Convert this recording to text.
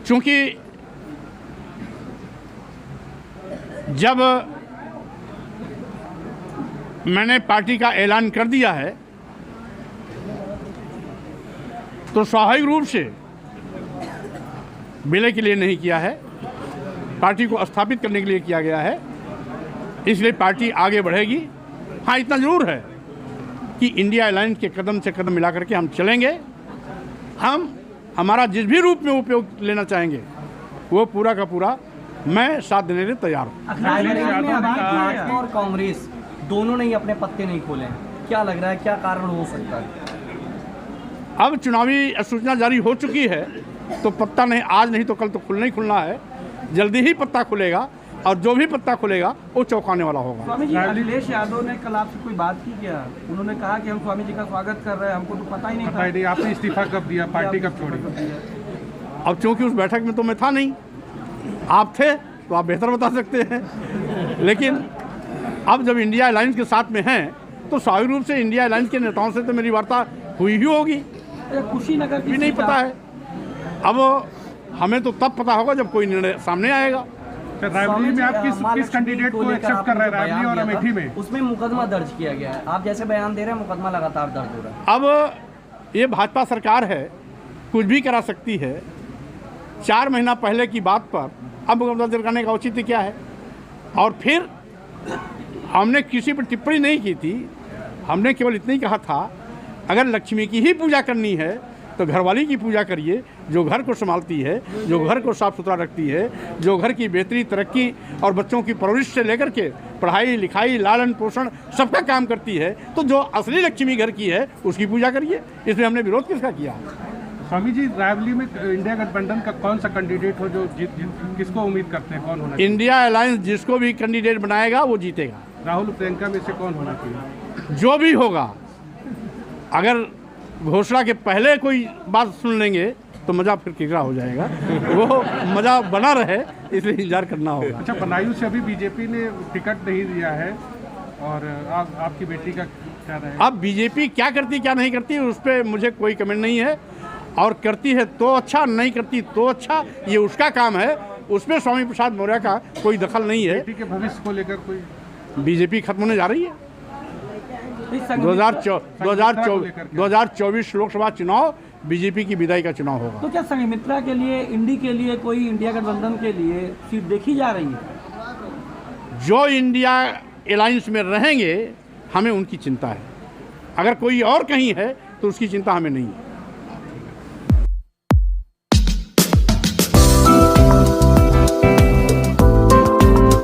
चूँकि जब मैंने पार्टी का ऐलान कर दिया है तो स्वाभाविक रूप से विलय के लिए नहीं किया है, पार्टी को स्थापित करने के लिए किया गया है। इसलिए पार्टी आगे बढ़ेगी। हाँ, इतना ज़रूर है कि इंडिया अलायंस के कदम से कदम मिला करके हम चलेंगे। हम हमारा जिस भी रूप में उपयोग लेना चाहेंगे वो पूरा का पूरा मैं साथ देने के लिए तैयार हूँ। भाजपा और कांग्रेस दोनों ने ही अपने पत्ते नहीं खोले हैं, क्या लग रहा है, क्या कारण हो सकता है? अब चुनावी अधिसूचना जारी हो चुकी है तो पत्ता नहीं, आज नहीं तो कल तो खुलना ही खुलना है। जल्दी ही पत्ता खुलेगा और जो भी पत्ता खुलेगा वो चौंकाने वाला होगा। स्वामी जी, अखिलेश यादव ने कल आपसे कोई बात की क्या? उन्होंने कहा कि हम स्वामी जी का स्वागत कर रहे हैं, हमको तो पता ही नहीं था। आपने इस्तीफा कब दिया, पार्टी कब छोड़ी? अब चूंकि उस बैठक में तो मैं था नहीं, आप थे तो आप बेहतर बता सकते हैं। लेकिन अब जब इंडिया अलायंस के साथ में हैं तो स्वाभाविक रूप से इंडिया अलायंस के नेताओं से तो मेरी वार्ता हुई ही होगी। कुशीनगर भी नहीं पता है, अब हमें तो तब पता होगा जब कोई निर्णय सामने आएगा। रायबरेली में आप किस कैंडिडेट को एक्सेप्ट कर रहे हैं? रायबरेली और अमेठी में उसमें मुकदमा दर्ज किया गया है, आप जैसे बयान दे रहे हैं मुकदमा लगातार दर्ज हो रहा है। अब ये भाजपा सरकार है, कुछ भी करा सकती है। 4 महीना पहले की बात पर अब मुकदमा दर्ज करने का औचित्य क्या है? और फिर हमने किसी पर टिप्पणी नहीं की थी, हमने केवल इतना ही कहा था अगर लक्ष्मी की ही पूजा करनी है तो घरवाली की पूजा करिए, जो घर को संभालती है, जो घर को साफ सुथरा रखती है, जो घर की बेहतरी, तरक्की और बच्चों की परवरिश से लेकर के पढ़ाई लिखाई, लालन पोषण सबका काम करती है, तो जो असली लक्ष्मी घर की है उसकी पूजा करिए। इसमें हमने विरोध किसका किया? स्वामी जी, रायबरेली में इंडिया गठबंधन का कौन सा कैंडिडेट हो जो किसको उम्मीद करते हैं, कौन होना चाहिए? इंडिया अलायंस जिसको भी कैंडिडेट बनाएगा वो जीतेगा। राहुल प्रियंका में से कौन होना चाहिए? जो भी होगा, अगर घोषणा के पहले कोई बात सुन लेंगे तो मज़ा फिर किकरा हो जाएगा। वो मज़ा बना रहे इसलिए इंतजार करना होगा। अच्छा, बदायूं से अभी बीजेपी ने टिकट नहीं दिया है और आपकी बेटी का क्या रहे? अब बीजेपी क्या करती क्या नहीं करती उस पर मुझे कोई कमेंट नहीं है, और करती है तो अच्छा, नहीं करती तो अच्छा, ये उसका काम है। उसमें स्वामी प्रसाद मौर्य का कोई दखल नहीं है। बेटी के भविष्य को लेकर कोई बीजेपी खत्म होने जा रही है। 2024 लोकसभा चुनाव बीजेपी की विदाई का चुनाव होगा। तो क्या संघमित्रा के लिए, इंडी के लिए कोई इंडिया गठबंधन के लिए सीट देखी जा रही है? जो इंडिया अलायंस में रहेंगे हमें उनकी चिंता है, अगर कोई और कहीं है तो उसकी चिंता हमें नहीं है।